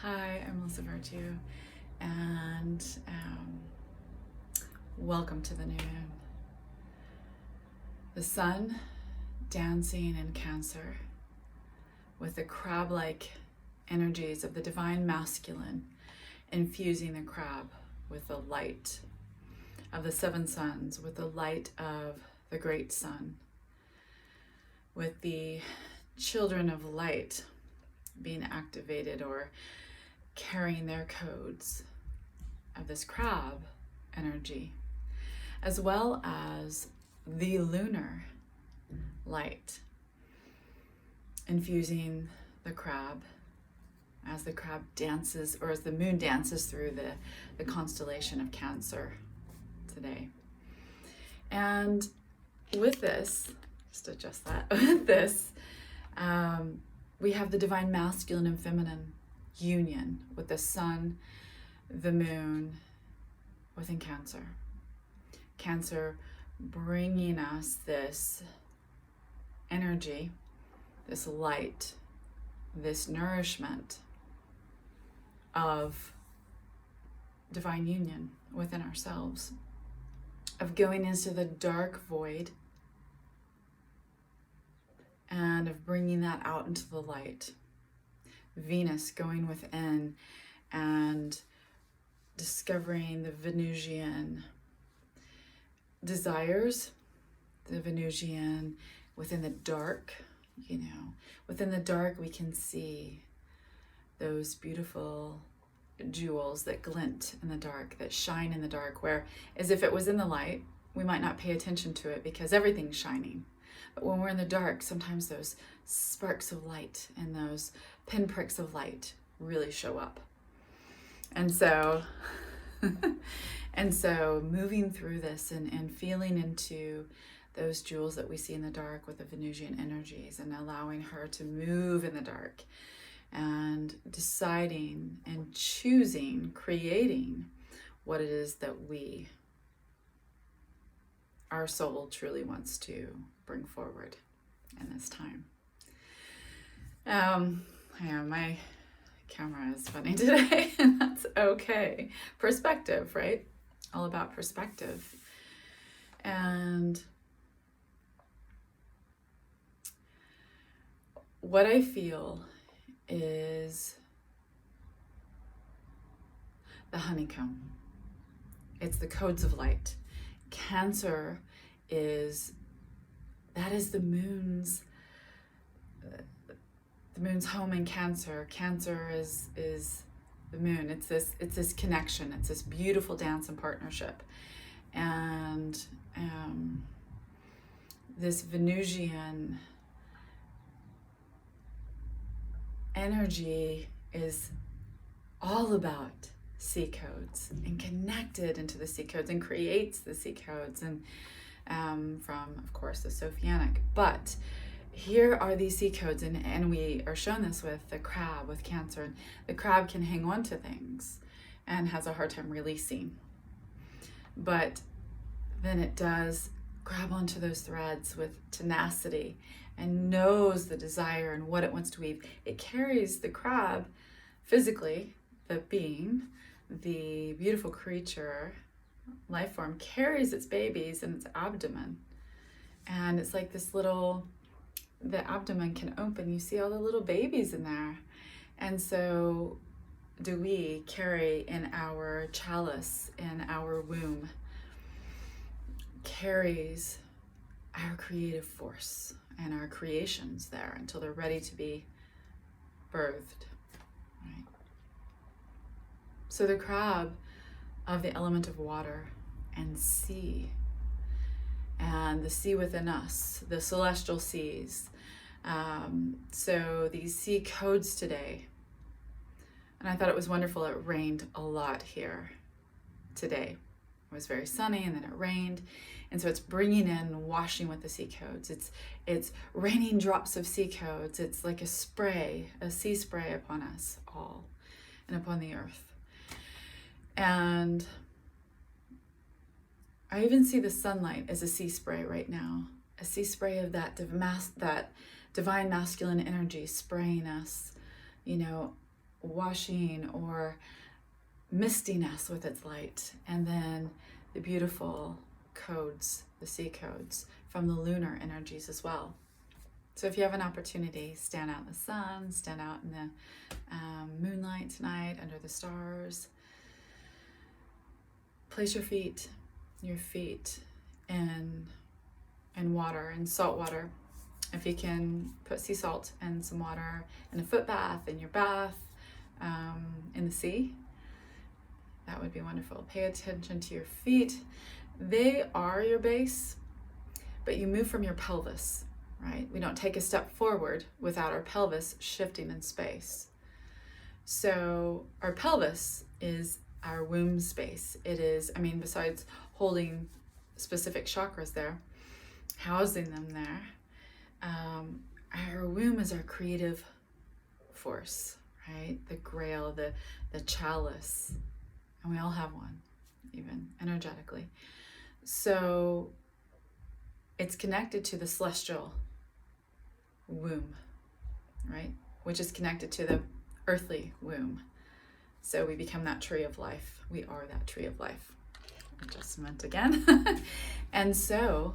Hi, I'm Melissa Virtue, and welcome to the new moon. The sun dancing in Cancer with the crab-like energies of the divine masculine, infusing the crab with the light of the seven suns, with the light of the great sun, with the children of light being activated or carrying their codes of this crab energy, as well as the lunar light infusing the crab as the crab dances, or as the moon dances through the constellation of Cancer today. And with this, just adjust that, with this, we have the divine masculine and feminine union with the sun, the moon within Cancer. Cancer bringing us this energy, this light, this nourishment of divine union within ourselves, of going into the dark void and of bringing that out into the light. Venus going within and discovering the Venusian desires, the Venusian within the dark. Within the dark we can see those beautiful jewels that glint in the dark, that shine in the dark, where as if it was in the light, we might not pay attention to it because everything's shining. But when we're in the dark, sometimes those sparks of light and those pinpricks of light really show up. And so moving through this and feeling into those jewels that we see in the dark with the Venusian energies, and allowing her to move in the dark and deciding and choosing, creating what it is that our soul truly wants to bring forward in this time. My camera is funny today, and that's okay. Perspective, right? All about perspective. And what I feel is the honeycomb. It's the codes of light. Cancer is the moon's home in Cancer. Cancer is the moon. It's this connection. It's this beautiful dance and partnership. And this Venusian energy is all about C codes and connected into the C codes and creates the C codes, and from, of course, the Sophianic. But here are these C codes, and we are shown this with the crab, with Cancer. And the crab can hang on to things and has a hard time releasing. But then it does grab onto those threads with tenacity and knows the desire and what it wants to weave. It carries the crab physically, the being, the beautiful creature, life form, carries its babies in its abdomen. And it's like this little, the abdomen can open. You see all the little babies in there. And so do we carry in our chalice, in our womb, carries our creative force and our creations there until they're ready to be birthed, right? So the crab of the element of water and sea, and the sea within us, the celestial seas. So these sea codes today, and I thought it was wonderful. It rained a lot here today. It was very sunny, and then it rained. And so it's bringing in, washing with the sea codes. It's raining drops of sea codes. It's like a sea spray upon us all and upon the earth. And I even see the sunlight as a sea spray right now, a sea spray of that divine masculine energy spraying us, washing or mistiness with its light, and then the beautiful codes, the sea codes from the lunar energies as well. So if you have an opportunity, stand out in the sun, stand out in the moonlight tonight under the stars. Place your feet in water, in salt water. If you can put sea salt and some water in a foot bath, in your bath, in the sea, that would be wonderful. Pay attention to your feet. They are your base, but you move from your pelvis, right? We don't take a step forward without our pelvis shifting in space. So our pelvis is our womb space. It is, besides holding specific chakras there, housing them there, our womb is our creative force, right? The grail, the chalice, and we all have one, even energetically. So it's connected to the celestial womb, right? Which is connected to the earthly womb. So we become that tree of life. We are that tree of life. Adjustment again. And so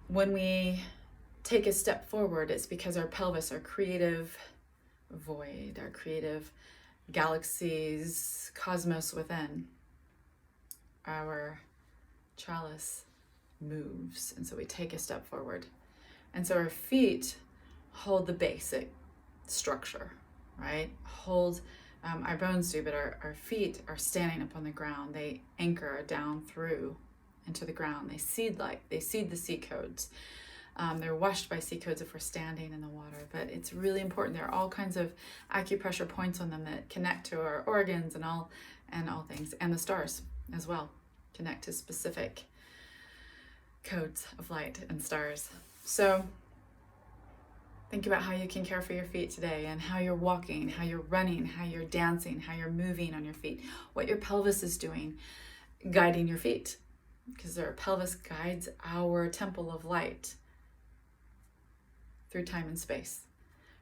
when we take a step forward, it's because our pelvis, our creative void, our creative galaxies, cosmos within, our chalice moves. And so we take a step forward. And so our feet hold the basic structure, right? Hold, our bones do, but our feet are standing up on the ground. They anchor down through into the ground. They seed the sea codes. They're washed by sea codes if we're standing in the water, but it's really important. There are all kinds of acupressure points on them that connect to our organs and all things, and the stars as well connect to specific codes of light and stars. So think about how you can care for your feet today, and how you're walking, how you're running, how you're dancing, how you're moving on your feet, what your pelvis is doing, guiding your feet, because our pelvis guides our temple of light through time and space,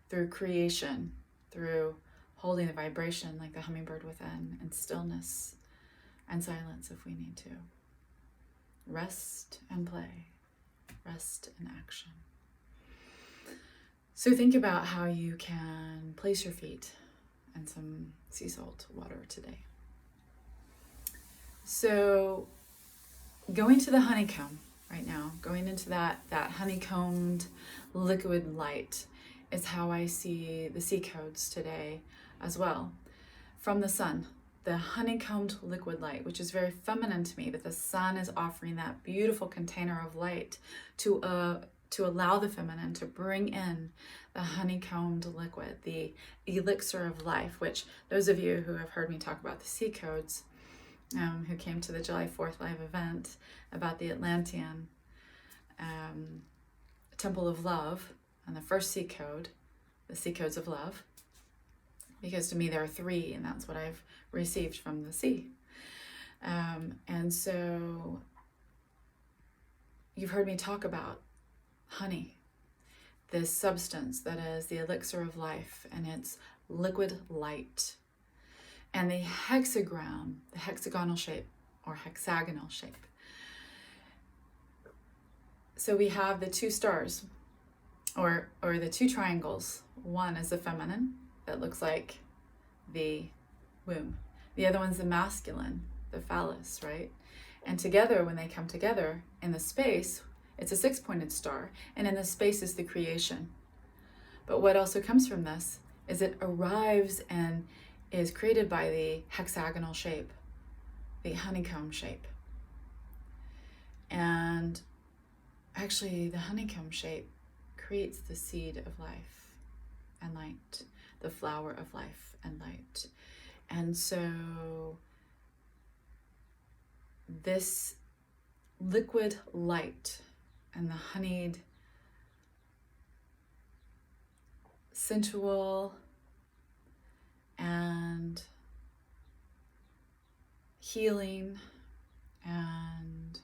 through creation, through holding the vibration like the hummingbird within, and stillness and silence if we need to. Rest and play, rest and action. So think about how you can place your feet in some sea salt water today. So going to the honeycomb right now, going into that honeycombed liquid light is how I see the sea codes today as well. From the sun, the honeycombed liquid light, which is very feminine to me, but the sun is offering that beautiful container of light to allow the feminine to bring in the honeycombed liquid, the elixir of life, which those of you who have heard me talk about the sea codes, who came to the July 4th live event about the Atlantean Temple of Love and the first sea code, the sea codes of love, because to me there are three, and that's what I've received from the sea. And so you've heard me talk about honey, this substance that is the elixir of life, and it's liquid light. And the hexagram, the hexagonal shape or hexagonal shape. So we have the two stars or the two triangles. One is the feminine that looks like the womb. The other one's the masculine, the phallus, right? And together, when they come together in the space, it's a six-pointed star, and in the space is the creation. But what also comes from this is it arrives and is created by the hexagonal shape, the honeycomb shape. And actually, the honeycomb shape creates the seed of life and light, the flower of life and light. And so this liquid light and the honeyed, sensual, and healing and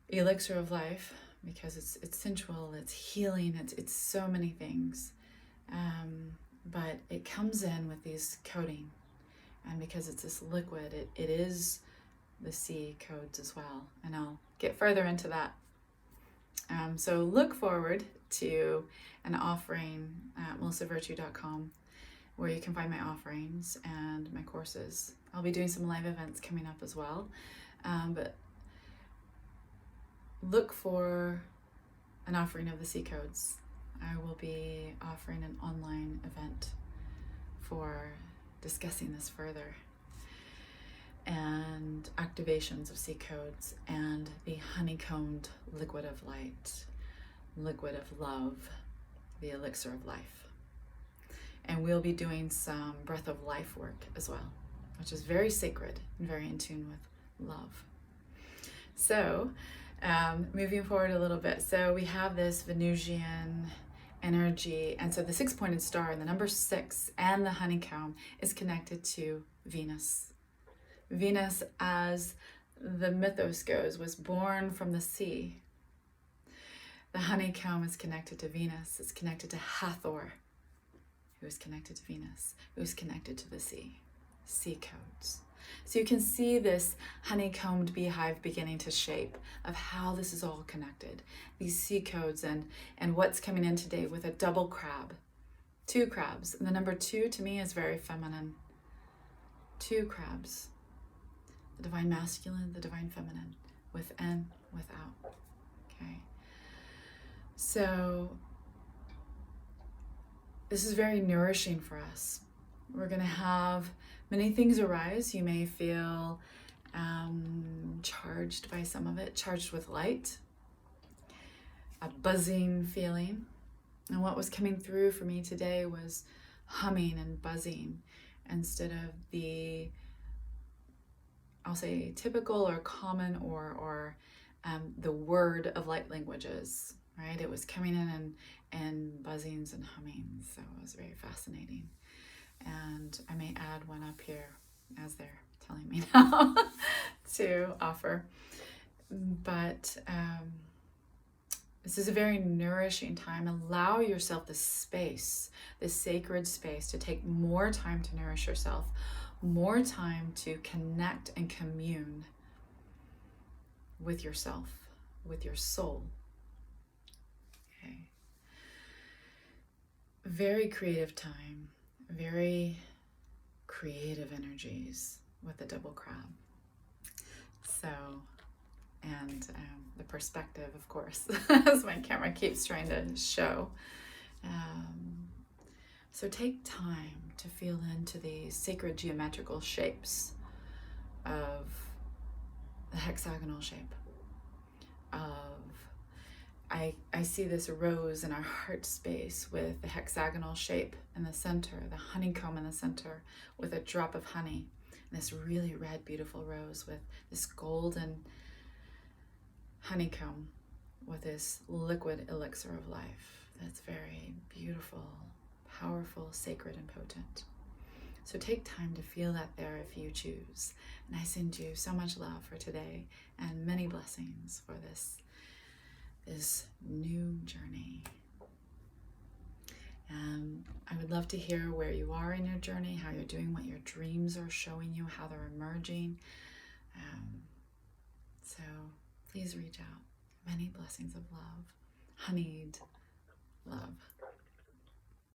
elixir of life, because it's sensual, it's healing, it's so many things. but it comes in with these coating, and because it's this liquid, it is the C codes as well, and I'll get further into that. So look forward to an offering at melissavirtue.com, where you can find my offerings and my courses. I'll be doing some live events coming up as well, but look for an offering of the C codes. I will be offering an online event for discussing this further, and activations of C codes, and the honeycombed liquid of light, liquid of love, the elixir of life. And we'll be doing some breath of life work as well, which is very sacred and very in tune with love. So moving forward a little bit, so we have this Venusian energy, and so the 6-pointed star and the number 6 and the honeycomb is connected to Venus. Venus, as the mythos goes, was born from the sea. The honeycomb is connected to Venus. It's connected to Hathor, who is connected to Venus, who is connected to the sea. C codes. So you can see this honeycombed beehive beginning to shape of how this is all connected. These C codes and what's coming in today with a double crab. 2 crabs. And the number 2 to me is very feminine. 2 crabs. The divine masculine, the divine feminine, within, without. Okay. So this is very nourishing for us. We're going to have many things arise. You may feel charged by some of it, charged with light, a buzzing feeling. And what was coming through for me today was humming and buzzing instead of the, I'll say, typical or common or the word of light languages, right? It was coming in and buzzings and hummings, so it was very fascinating. And I may add one up here as they're telling me now to offer. But this is a very nourishing time. Allow yourself the space, the sacred space, to take more time to nourish yourself, more time to connect and commune with yourself, with your soul. Okay. Very creative time, very creative energies with the double crab. So, and the perspective, of course, as my camera keeps trying to show. So take time to feel into these sacred geometrical shapes of the hexagonal shape of, I see this rose in our heart space with the hexagonal shape in the center, the honeycomb in the center with a drop of honey, and this really red, beautiful rose with this golden honeycomb with this liquid elixir of life. That's very beautiful, powerful, sacred, and potent. So take time to feel that there if you choose. And I send you so much love for today and many blessings for this new journey. I would love to hear where you are in your journey, how you're doing, what your dreams are showing you, how they're emerging. So please reach out. Many blessings of love, honeyed love.